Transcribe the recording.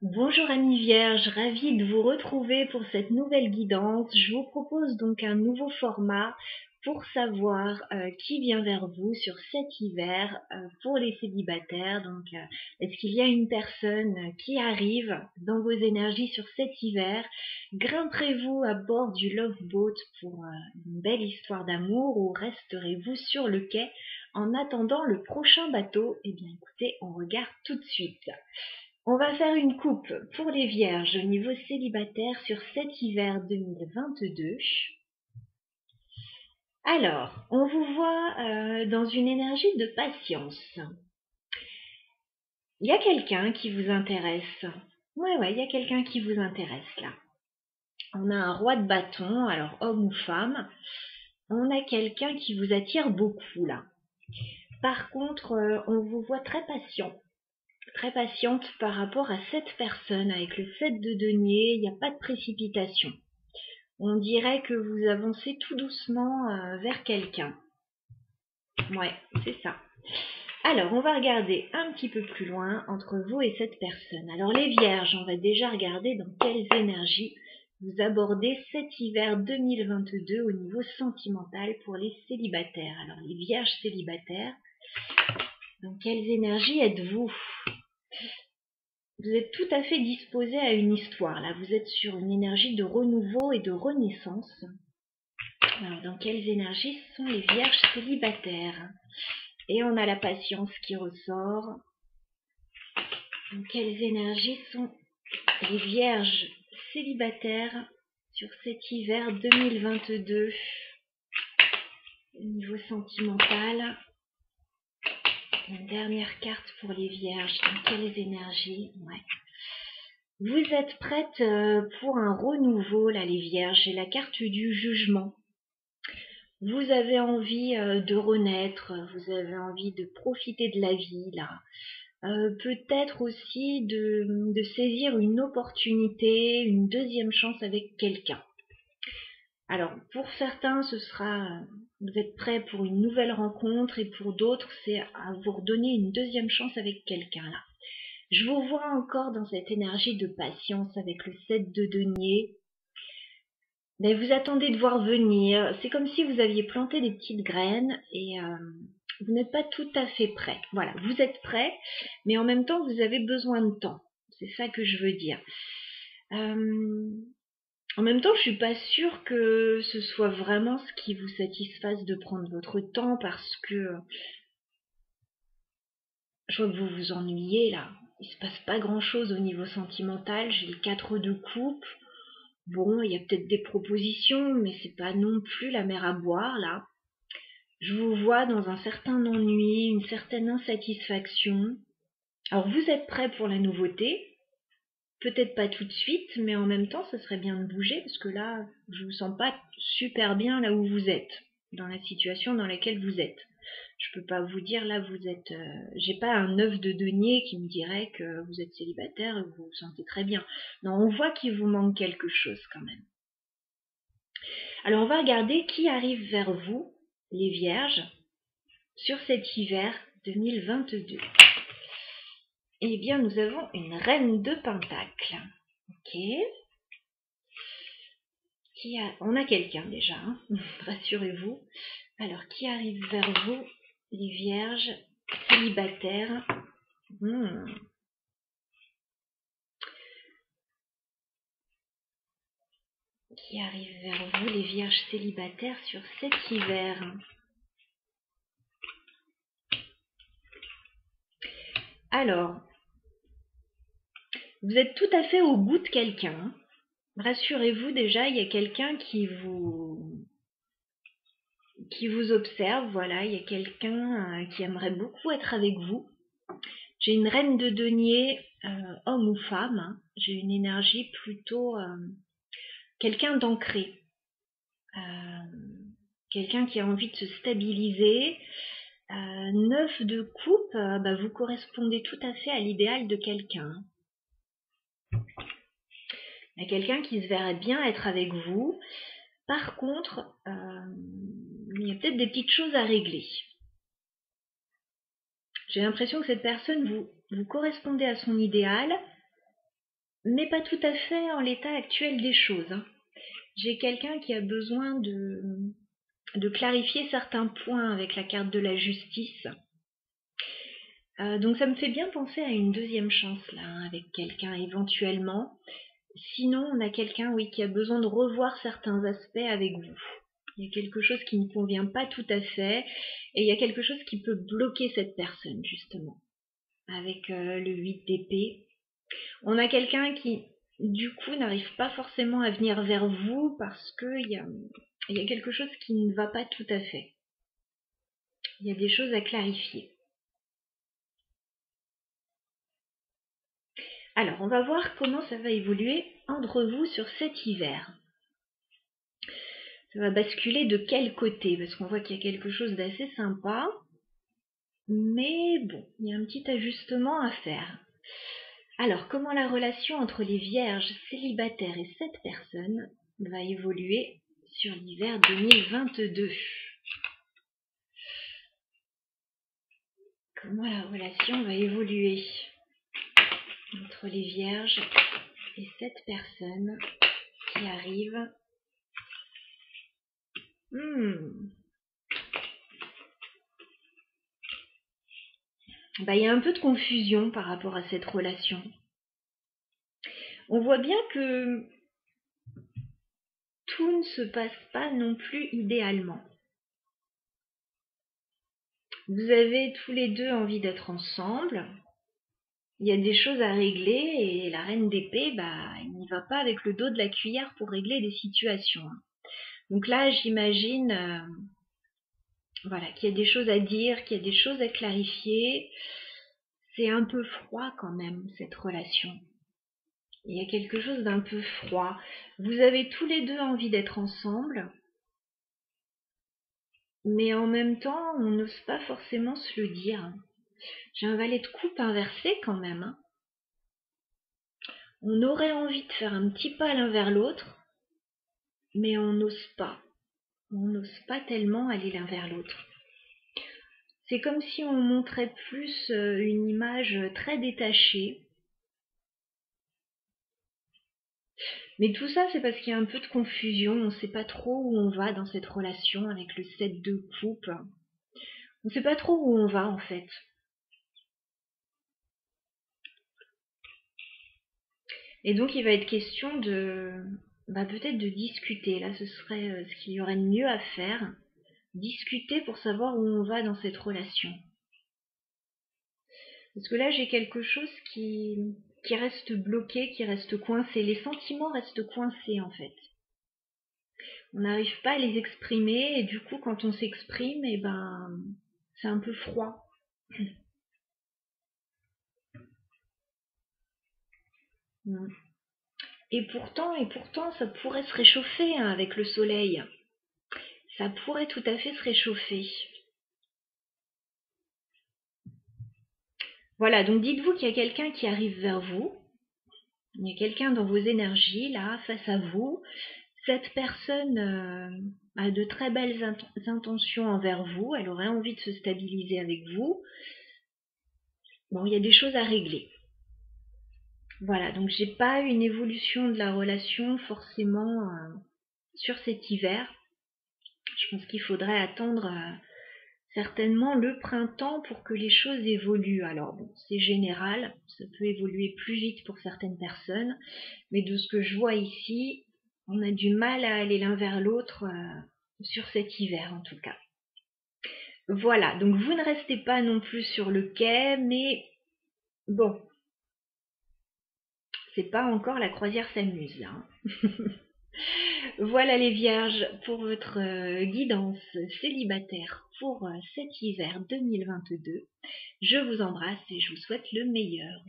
Bonjour amis vierges, ravie de vous retrouver pour cette nouvelle guidance. Je vous propose donc un nouveau format pour savoir qui vient vers vous sur cet hiver pour les célibataires. Donc, est-ce qu'il y a une personne qui arrive dans vos énergies sur cet hiver? Grimperez-vous à bord du Love Boat pour une belle histoire d'amour ou resterez-vous sur le quai en attendant le prochain bateau? Eh bien écoutez, on regarde tout de suite. On va faire une coupe pour les vierges au niveau célibataire sur cet hiver 2022. Alors, on vous voit dans une énergie de patience. Il y a quelqu'un qui vous intéresse. Ouais, il y a quelqu'un qui vous intéresse là. On a un roi de bâton, alors homme ou femme. On a quelqu'un qui vous attire beaucoup là. Par contre, on vous voit très patient. Très patiente par rapport à cette personne. Avec le 7 de denier, il n'y a pas de précipitation. On dirait que vous avancez tout doucement vers quelqu'un. Ouais, c'est ça. Alors, on va regarder un petit peu plus loin entre vous et cette personne. Alors, les vierges, on va déjà regarder dans quelles énergies vous abordez cet hiver 2022 au niveau sentimental pour les célibataires. Alors, les vierges célibataires, dans quelles énergies êtes-vous? Vous êtes tout à fait disposé à une histoire. Là, vous êtes sur une énergie de renouveau et de renaissance. Alors, dans quelles énergies sont les vierges célibataires? Et on a la patience qui ressort. Dans quelles énergies sont les vierges célibataires sur cet hiver 2022 au niveau sentimental? Une dernière carte pour les vierges. Dans quelles énergies? Ouais. Vous êtes prêtes pour un renouveau, là, les vierges. J'ai la carte du jugement. Vous avez envie de renaître, vous avez envie de profiter de la vie, là. Peut-être aussi de saisir une opportunité, une deuxième chance avec quelqu'un. Alors, pour certains, ce sera, vous êtes prêts pour une nouvelle rencontre, et pour d'autres, c'est à vous redonner une deuxième chance avec quelqu'un, là. Je vous vois encore dans cette énergie de patience avec le 7 de denier. Mais vous attendez de voir venir. C'est comme si vous aviez planté des petites graines et vous n'êtes pas tout à fait prêt. Voilà, vous êtes prêt, mais en même temps, vous avez besoin de temps. C'est ça que je veux dire. En même temps, je suis pas sûre que ce soit vraiment ce qui vous satisfasse de prendre votre temps parce que je vois que vous vous ennuyez là. Il se passe pas grand chose au niveau sentimental. J'ai le 4 de coupe. Bon, il y a peut-être des propositions, mais c'est pas non plus la mer à boire, là. Je vous vois dans un certain ennui, une certaine insatisfaction. Alors, vous êtes prêt pour la nouveauté. Peut-être pas tout de suite, mais en même temps, ce serait bien de bouger, parce que là, je vous sens pas super bien là où vous êtes, dans la situation dans laquelle vous êtes. Je peux pas vous dire, là, vous êtes... j'ai pas un 9 de denier qui me dirait que vous êtes célibataire et que vous vous sentez très bien. Non, on voit qu'il vous manque quelque chose, quand même. Alors, on va regarder qui arrive vers vous, les vierges, sur cet hiver 2022. Eh bien, nous avons une reine de pentacles. Ok. On a quelqu'un déjà, hein, rassurez-vous. Alors, qui arrive vers vous, les vierges célibataires? Qui arrive vers vous, les vierges célibataires, sur cet hiver? Alors, vous êtes tout à fait au goût de quelqu'un. Rassurez-vous, déjà, il y a quelqu'un qui vous observe, voilà, il y a quelqu'un qui aimerait beaucoup être avec vous. J'ai une reine de denier, homme ou femme, hein. J'ai une énergie plutôt quelqu'un d'ancré, quelqu'un qui a envie de se stabiliser. 9 de coupe, vous correspondez tout à fait à l'idéal de quelqu'un. Il y a quelqu'un qui se verrait bien être avec vous. Par contre, il y a peut-être des petites choses à régler. J'ai l'impression que cette personne, vous correspondez à son idéal, mais pas tout à fait en l'état actuel des choses, hein. J'ai quelqu'un qui a besoin de clarifier certains points avec la carte de la justice. Donc ça me fait bien penser à une deuxième chance là, hein, avec quelqu'un éventuellement. Sinon, on a quelqu'un, oui, qui a besoin de revoir certains aspects avec vous. Il y a quelque chose qui ne convient pas tout à fait, et il y a quelque chose qui peut bloquer cette personne, justement, avec le 8 d'épée. On a quelqu'un qui, du coup, n'arrive pas forcément à venir vers vous parce qu'il y a quelque chose qui ne va pas tout à fait. Il y a des choses à clarifier. Alors, on va voir comment ça va évoluer entre vous sur cet hiver. Ça va basculer de quel côté? Parce qu'on voit qu'il y a quelque chose d'assez sympa. Mais bon, il y a un petit ajustement à faire. Alors, comment la relation entre les vierges célibataires et cette personne va évoluer sur l'hiver 2022? Comment la relation va évoluer entre les vierges et cette personne qui arrive? Il y a un peu de confusion par rapport à cette relation. On voit bien que tout ne se passe pas non plus idéalement. Vous avez tous les deux envie d'être ensemble. Il y a des choses à régler et la reine d'épée, il n'y va pas avec le dos de la cuillère pour régler des situations. Donc là, j'imagine qu'il y a des choses à dire, qu'il y a des choses à clarifier. C'est un peu froid quand même, cette relation. Il y a quelque chose d'un peu froid. Vous avez tous les deux envie d'être ensemble, mais en même temps, on n'ose pas forcément se le dire. J'ai un valet de coupe inversé quand même, hein. On aurait envie de faire un petit pas l'un vers l'autre, mais on n'ose pas. On n'ose pas tellement aller l'un vers l'autre. C'est comme si on montrait plus une image très détachée. Mais tout ça, c'est parce qu'il y a un peu de confusion. On ne sait pas trop où on va dans cette relation avec le 7 de coupe. On ne sait pas trop où on va en fait. Et donc il va être question de peut-être de discuter. Là, ce serait ce qu'il y aurait de mieux à faire. Discuter pour savoir où on va dans cette relation. Parce que là, j'ai quelque chose qui reste bloqué, qui reste coincé. Les sentiments restent coincés en fait. On n'arrive pas à les exprimer et du coup, quand on s'exprime, c'est un peu froid. Et pourtant, ça pourrait se réchauffer hein, avec le soleil. Ça pourrait tout à fait se réchauffer. Voilà, donc dites-vous qu'il y a quelqu'un qui arrive vers vous. Il y a quelqu'un dans vos énergies, là, face à vous. Cette personne a de très belles intentions envers vous. Elle aurait envie de se stabiliser avec vous. Bon, il y a des choses à régler. Voilà, donc j'ai pas une évolution de la relation forcément sur cet hiver. Je pense qu'il faudrait attendre certainement le printemps pour que les choses évoluent. Alors bon, c'est général, ça peut évoluer plus vite pour certaines personnes, mais de ce que je vois ici, on a du mal à aller l'un vers l'autre sur cet hiver en tout cas. Voilà, donc vous ne restez pas non plus sur le quai, mais bon, c'est pas encore la croisière s'amuse là. Hein. Voilà les vierges pour votre guidance célibataire pour cet hiver 2022. Je vous embrasse et je vous souhaite le meilleur.